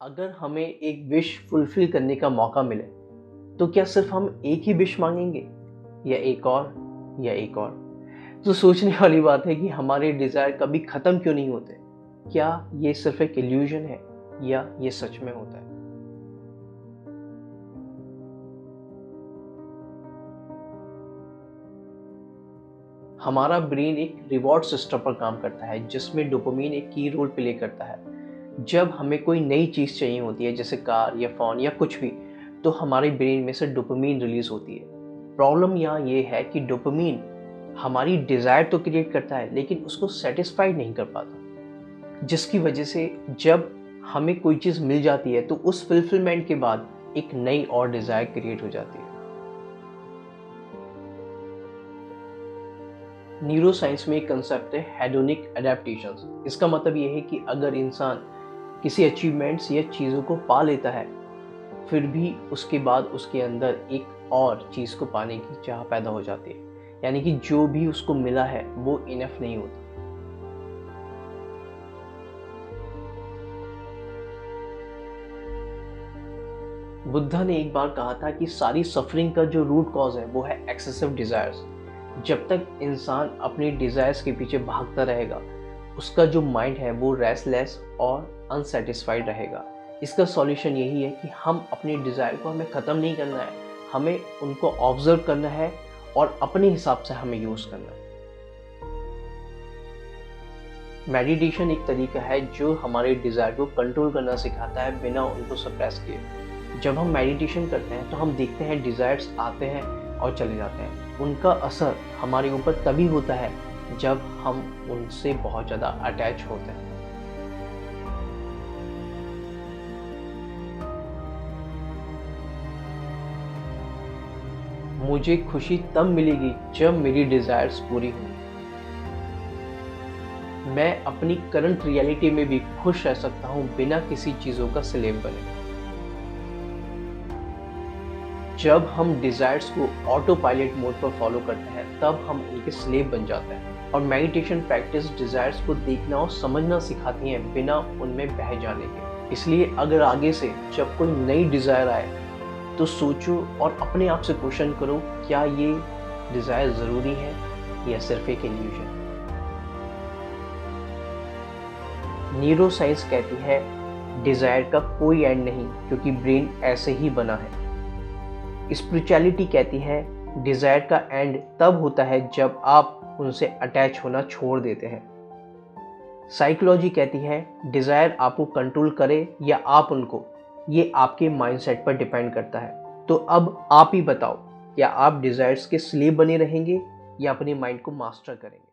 अगर हमें एक विश फुलफिल करने का मौका मिले तो क्या सिर्फ हम एक ही विश मांगेंगे या एक और। तो सोचने वाली बात है कि हमारे डिजायर कभी खत्म क्यों नहीं होते। क्या ये सिर्फ एक इल्यूजन है या ये सच में होता है। हमारा ब्रेन एक रिवॉर्ड सिस्टम पर काम करता है जिसमें डोपामिन एक की रोल प्ले करता है। जब हमें कोई नई चीज़ चाहिए होती है जैसे कार या फ़ोन या कुछ भी, तो हमारे ब्रेन में से डोपामिन रिलीज होती है। प्रॉब्लम यहाँ ये है कि डोपामिन हमारी डिज़ायर तो क्रिएट करता है लेकिन उसको सेटिस्फाइड नहीं कर पाता, जिसकी वजह से जब हमें कोई चीज़ मिल जाती है तो उस फुलफिलमेंट के बाद एक नई और डिज़ायर क्रिएट हो जाती है। न्यूरो साइंस में एक कंसेप्ट है हेडोनिक एडेप्टेशंस। इसका मतलब ये है कि अगर इंसान किसी अचीवमेंट्स या चीज़ों को पा लेता है फिर भी उसके बाद उसके अंदर एक और चीज़ को पाने की चाह पैदा हो जाती है, यानी कि जो भी उसको मिला है वो इनफ नहीं होता। बुद्धा ने एक बार कहा था कि सारी सफरिंग का जो रूट कॉज है वो है एक्सेसिव डिजायर्स। जब तक इंसान अपनी डिजायर्स के पीछे भागता रहेगा उसका जो माइंड है वो रेस्टलेस और अनसेटिस्फाइड रहेगा। इसका सॉल्यूशन यही है कि हम अपनी डिज़ायर को हमें ख़त्म नहीं करना है, हमें उनको ऑब्जर्व करना है और अपने हिसाब से हमें यूज़ करना है। मेडिटेशन एक तरीका है जो हमारे डिज़ायर को कंट्रोल करना सिखाता है बिना उनको सप्रेस किए। जब हम मेडिटेशन करते हैं तो हम देखते हैं डिज़ायर्स आते हैं और चले जाते हैं। उनका असर हमारे ऊपर तभी होता है जब हम उनसे बहुत ज़्यादा अटैच होते हैं। मुझे खुशी तब मिलेगी जब मेरी डिज़ायर्स पूरी होंगी। मैं अपनी करंट रियलिटी में भी खुश रह सकता हूँ बिना किसी चीज़ों का स्लेव बने। जब हम डिज़ायर्स को ऑटो पायलट मोड पर फॉलो करते हैं तब हम उनके स्लेव बन जाते हैं। और मेडिटेशन प्रैक्टिस डिज़ायर्स को देखना और समझना सिखाती हैं बिना उनमें बह जाने के। इसलिए अगर आगे से जब कोई नई डिज़ायर आए तो सोचो और अपने आप से क्वेश्चन करो, क्या ये डिज़ायर ज़रूरी है या सिर्फ एक इल्यूजन। न्यूरो साइंस कहती है डिज़ायर का कोई एंड नहीं क्योंकि ब्रेन ऐसे ही बना है। स्पिरिचुअलिटी कहती है डिज़ायर का एंड तब होता है जब आप उनसे अटैच होना छोड़ देते हैं। साइकोलॉजी कहती है डिज़ायर आपको कंट्रोल करे या आप उनको, ये आपके माइंडसेट पर डिपेंड करता है। तो अब आप ही बताओ, क्या आप डिज़ायर्स के स्लेव बने रहेंगे या अपने माइंड को मास्टर करेंगे।